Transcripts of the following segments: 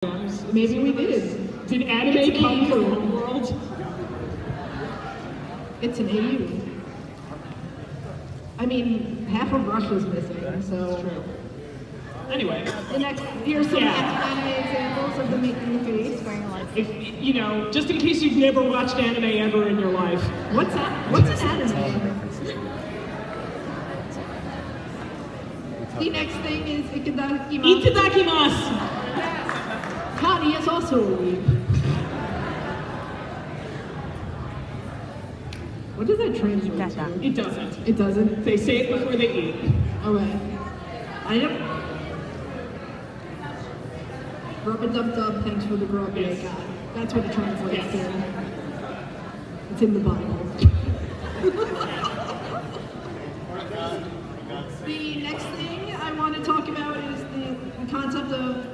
Maybe we did. Did anime come from Homeworld? It's an AU. I mean, half of Russia's missing, so. That's true. Anyway. Here's some anime examples of the making the face. If, you know, just in case you've never watched anime ever in your life. What's an anime? The next thing is Itadakimasu. Itadakimasu! Connie is also a weeb. What does that translate to? It doesn't. It doesn't? They say it before they eat. Okay. I don't. Rub-a-dub-dub, thanks for the grub I got. That's what it translates to. It's in the Bible. The next thing I want to talk about is the concept of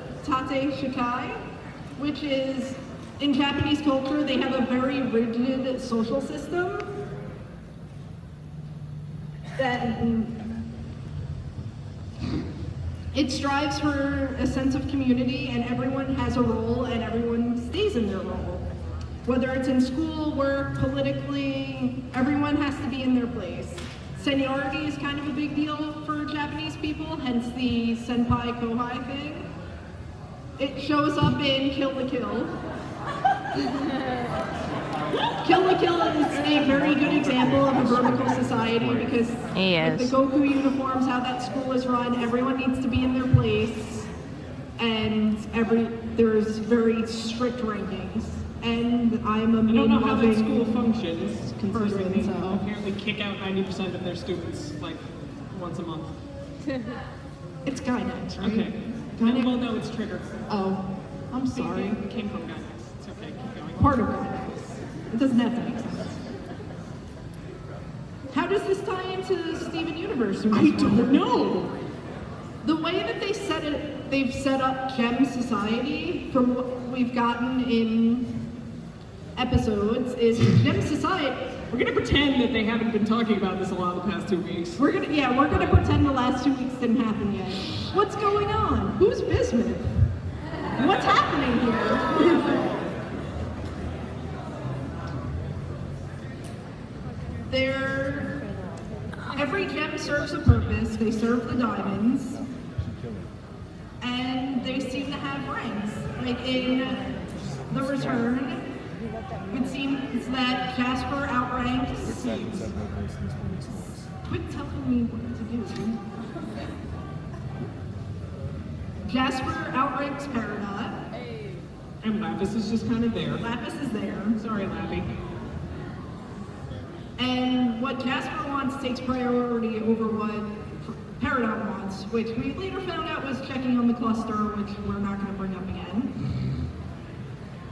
tate shikai, which is, in Japanese culture, they have a very rigid social system that it strives for a sense of community, and everyone has a role and everyone stays in their role. Whether it's in school, work, politically, everyone has to be in their place. Seniority is kind of a big deal for Japanese people, hence the senpai kohai thing. It shows up in Kill la Kill. Kill la Kill is a very good example of a vertical society because with the Goku uniforms, how that school is run, everyone needs to be in their place, and there's very strict rankings. And I'm a I don't know how that mid-loving school functions, considering they person, so. apparently kick out 90% of their students, like, once a month. It's Gainax, right? Okay. Well, no, it's Trigger. Oh, I'm sorry. It came from Gainax. It's okay, keep going. Part of Gainax. It doesn't have to make sense. How does this tie into Steven Universe? I don't know. The way that they've set up Gem Society from what we've gotten in episodes is Gem Society. We're gonna pretend that they haven't been talking about this a lot the past 2 weeks. We're gonna pretend the last 2 weeks didn't happen yet. What's going on? Who's Bismuth? What's happening here? Every gem serves a purpose. They serve the diamonds, and they seem to have ranks. Like in The Return, it seems that Jasper outranks. Quit telling me what to do. Jasper outranks Peridot. And Lapis is just kind of there. Lapis is there. Sorry, Lappy. And what Jasper wants takes priority over what Peridot wants, which we later found out was checking on the cluster, which we're not going to bring up again.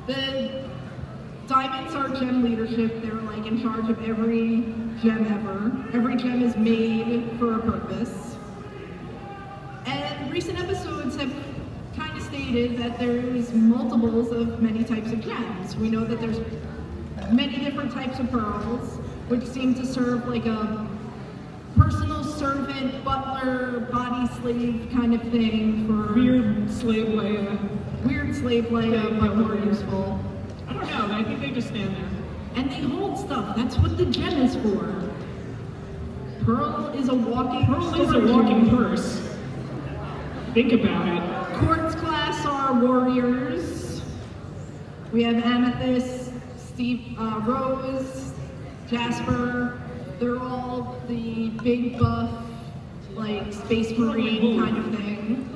The diamonds are gem leadership. They're like in charge of every gem ever. Every gem is made for a purpose. And recent episodes have kind of stated that there's multiples of many types of gems. We know that there's many different types of pearls, which seem to serve like a personal servant, butler, body slave kind of thing for Weird slave Leia. Weird slave Leia, but more useful. I don't know, I think they just stand there. And they hold stuff. That's what the gem is for. Pearl is a walking purse. Think about it. Quartz class are warriors. We have Amethyst, Rose, Jasper. They're all the big buff, like Space Marine kind of thing.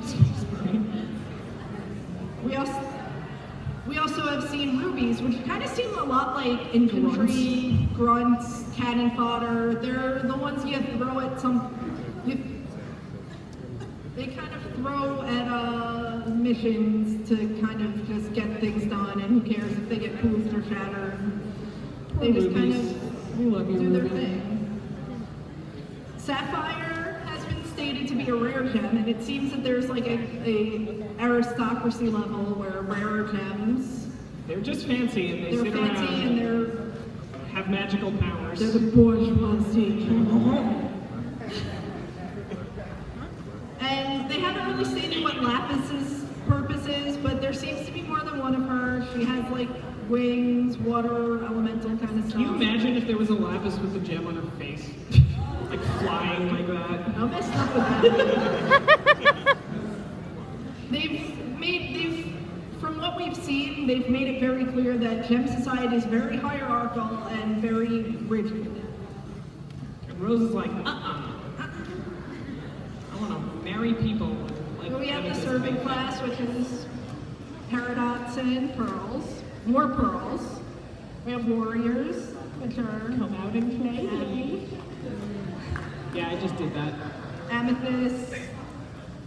We also have seen rubies, which kind of seem a lot like infantry, grunts, cannon fodder. They're the ones you throw at they kind of throw at missions to kind of just get things done, and who cares if they get poofed or shattered. They just kind of do their thing. Sapphire has been stated to be a rare gem, and it seems that there's like a aristocracy level where rarer gems. They're just fancy and they're sit fancy around and have magical powers. They're the bourgeoisie. And they haven't really stated what Lapis's purpose is, but there seems to be wings, water, elemental kind of stuff. Can you imagine if there was a Lapis with a gem on her face? Like flying like that? I'll mess up with that. From what we've seen, they've made it very clear that Gem Society is very hierarchical and very rigid. And Rose is like, I want to marry people. Like, We have the serving class, which is Paradox and Pearls. More Pearls. We have Warriors, which are come out and play happy. Yeah, I just did that. Amethyst,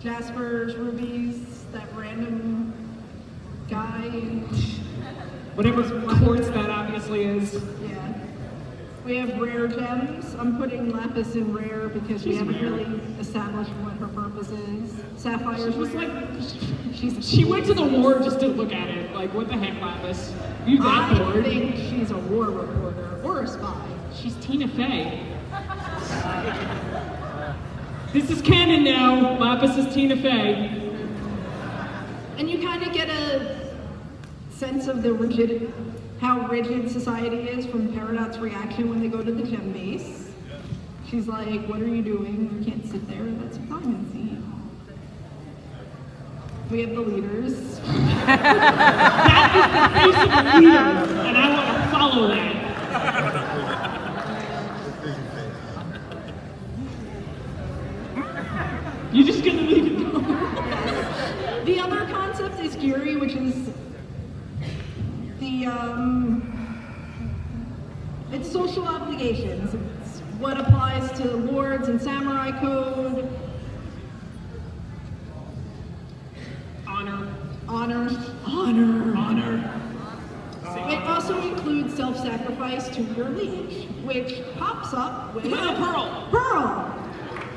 Jaspers, Rubies, that random guy. Whatever quartz that obviously is. Yeah. We have rare gems. I'm putting Lapis in rare because we haven't really established what her purpose is. Sapphire's She was rare. like, she went to the war just to look at it. Like, what the heck, Lapis? You that I bored? think she's a war reporter or a spy. She's Tina Fey. This is canon now. Lapis is Tina Fey. And you kind of get a sense of how rigid society is from Peridot's reaction when they go to the gem base. She's like, what are you doing? You can't sit there. That's a common scene. We have the leaders. That is the face of a leader, and I want to follow that. You're just gonna leave it go. The other concept is Giri, which is it's social obligations. It's what applies to lords and samurai code. Honor. It also includes self-sacrifice to your liege, which pops up with Pearl.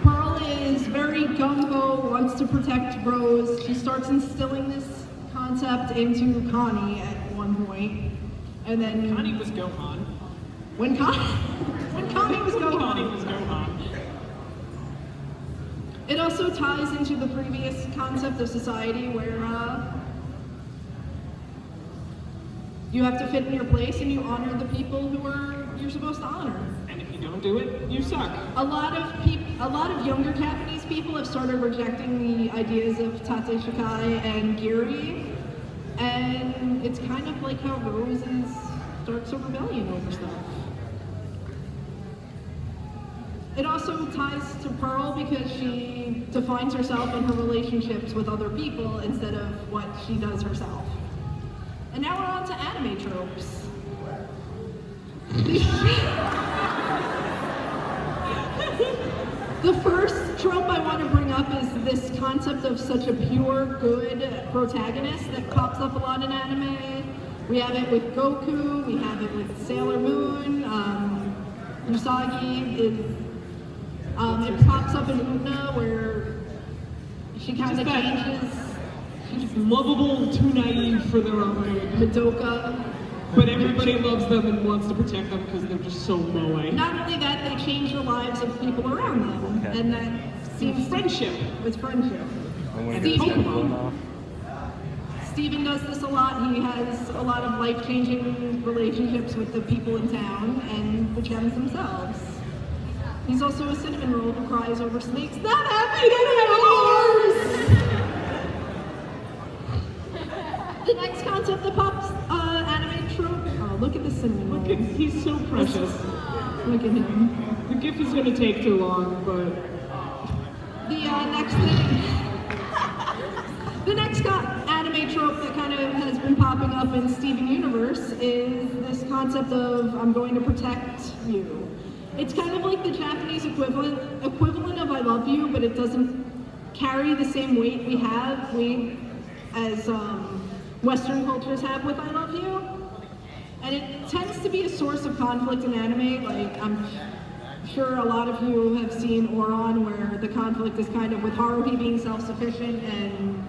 Pearl is very gung-ho, wants to protect Rose. She starts instilling this concept into Connie at one point, and then Connie was Gohan. when Connie was Connie Gohan. was Gohan. It also ties into the previous concept of society where you have to fit in your place and you honor the people you're supposed to honor. And if you don't do it, you suck. A lot of younger Japanese people have started rejecting the ideas of Tate Shikai and Giri, and it's kind of like how Rose starts a rebellion over stuff. It also ties to Pearl because she defines herself in her relationships with other people instead of what she does herself. And now we're on to anime tropes. The first trope I want to bring up is this concept of such a pure, good protagonist that pops up a lot in anime. We have it with Goku, we have it with Sailor Moon, Usagi is, it pops up in Una where she kind of changes. She's lovable, too naive for their own good. Madoka. But everybody loves them and wants to protect them because they're just so moe. Not only that, they change the lives of people around them, and that seems Friendship. with friendship. Steven does this a lot. He has a lot of life-changing relationships with the people in town and the gems themselves. He's also a cinnamon roll who cries over snakes not having any arms. The next concept that pops anime trope. Oh, look at the cinnamon roll. He's so precious. Look at him. The GIF is going to take too long, but The next thing. The next anime trope that kind of has been popping up in Steven Universe is this concept of I'm going to protect you. It's kind of like the Japanese equivalent of I love you, but it doesn't carry the same weight as Western cultures have with I love you. And it tends to be a source of conflict in anime. Like, I'm sure a lot of you have seen Oron, where the conflict is kind of with Haruhi being self-sufficient and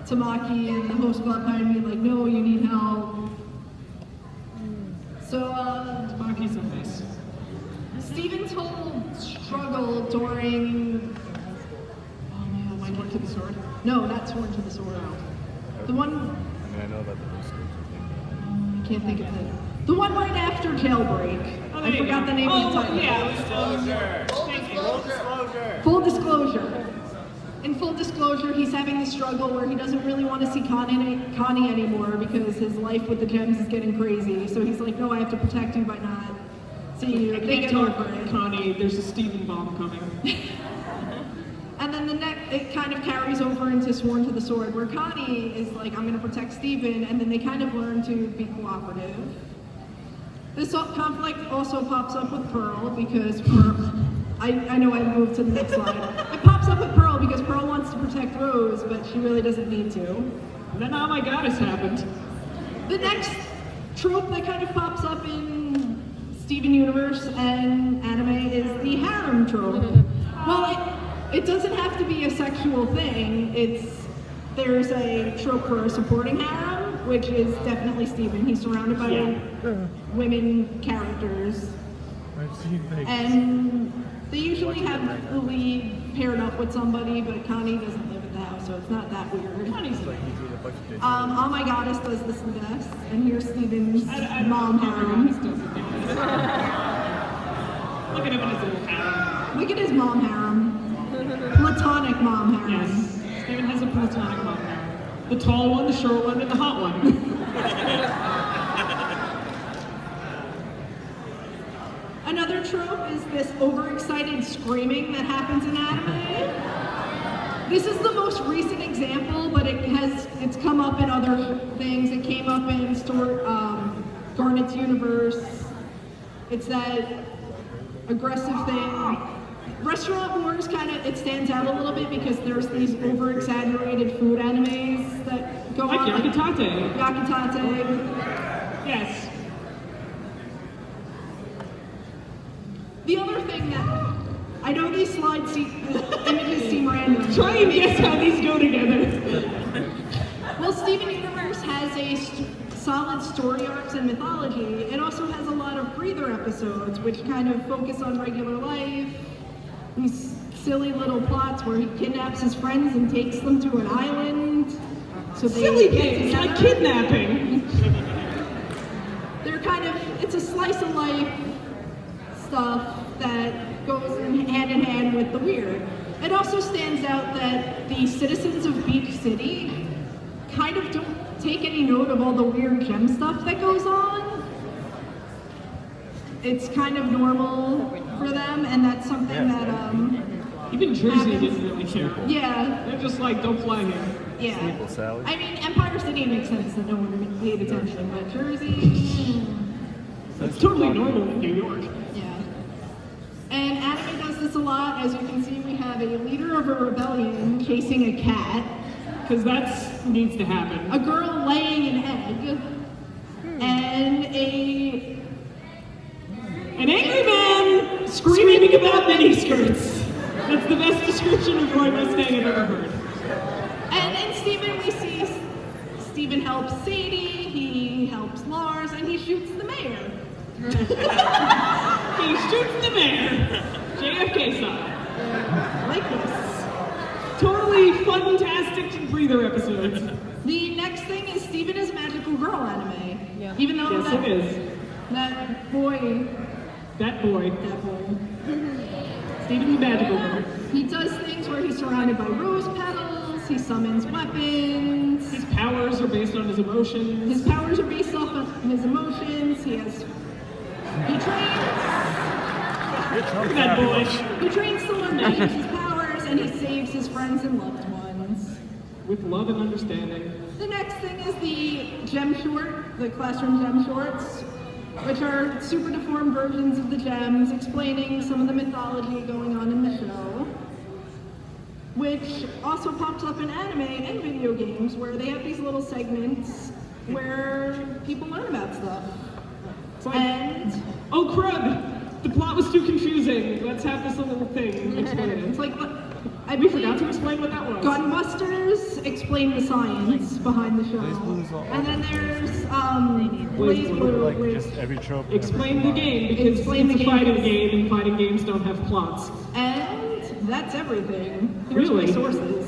Tamaki and the host club kind of being like, no, you need help. So, Tamaki's a face. Steven's whole struggle during... Oh no, my Sword to the Sword? No, not Sword to the Sword. The one... I mean, I know about the boosters. I can't think of it. The one right after Jailbreak. Oh, I forgot the name of the title. Yeah. Full Disclosure. In Full Disclosure, he's having the struggle where he doesn't really want to see Connie anymore because his life with the gems is getting crazy. So he's like, no, I have to protect you by not seeing you. I They can't get talk, over it. Connie. There's a Steven bomb coming. And then it kind of carries over into Sworn to the Sword, where Connie is like, I'm going to protect Steven, and then they kind of learn to be cooperative. This conflict also pops up with Pearl, because Pearl, I know I moved to the next slide. It pops up with Pearl because Pearl wants to protect Rose, but she really doesn't need to. And then Oh My Goddess happened. The next trope that kind of pops up in Steven Universe and anime is the harem trope. Well, it doesn't have to be a sexual thing. There's a trope for a supporting harem, which is definitely Steven. He's surrounded by women characters. And they usually have the lead paired up with somebody, but Connie doesn't live at the house, so it's not that weird. Connie's Oh My Goddess does this the best, and here's Steven's mom harem. Look at him in his little hat. Look at his mom harem. Platonic mom harem. Yes. Steven has a platonic mom harem. The tall one, the short one, and the hot one. Another trope is this overexcited screaming that happens in anime. This is the most recent example, but it's come up in other things. It came up in Garnet's Universe. It's that aggressive thing. Restaurant Wars it stands out a little bit because there's these over-exaggerated food animes that go Like on. Yakitate. Yakitate. Yes. The other thing that I know these images seem random. Try and guess how these go together. Well, Steven Universe has a solid story arcs and mythology. It also has a lot of breather episodes, which kind of focus on regular life. These silly little plots where he kidnaps his friends and takes them to an island. So they Silly get things together. like kidnapping. It's a slice of life stuff that goes hand in hand with the weird. It also stands out that the citizens of Beach City kind of don't take any note of all the weird gem stuff that goes on. It's kind of normal for them, and that's something that Even Jersey happens. didn't really care. Yeah, They're just like, don't fly here. yeah. Maple salad. I mean, Empire City makes sense that no one paid attention, but Jersey, It's totally normal in New York. yeah. And anime does this a lot. As you can see, we have a leader of a rebellion chasing a cat, Because that needs to happen. a girl laying an egg, and An angry man screaming about miniskirts. That's the best description of Roy Mustang I've ever heard. And in Steven, we see Steven helps Sadie, he helps Lars, and he shoots the mayor. He shoots the mayor. JFK style. Like this. Totally fantastic breather episodes. The next thing is Steven is a magical girl anime. Yeah. Even though Yes, it is. that boy, That boy. Steven's a magical girl. he does things where he's surrounded by rose petals, he summons weapons, His powers are based on his emotions. his powers are based off of his emotions, he trains That boy. He trains to learn to use his powers, and he saves his friends and loved ones. With love and understanding. The next thing is the gem short, the classroom gem shorts, which are super deformed versions of the gems, explaining some of the mythology going on in the show, which also pops up in anime and video games, where they have these little segments where people learn about stuff. It's like, And oh crud! The plot was too confusing. Let's have this little thing explain it's it. like, We forgot to explain what that was. Gunbusters explain the science behind the show. And then there's Blaze Blue, Like which, just every trope. Explain the game, because Explain the it's a game. fighting game, and fighting games don't have plots. and that's everything. Here's Really? my sources.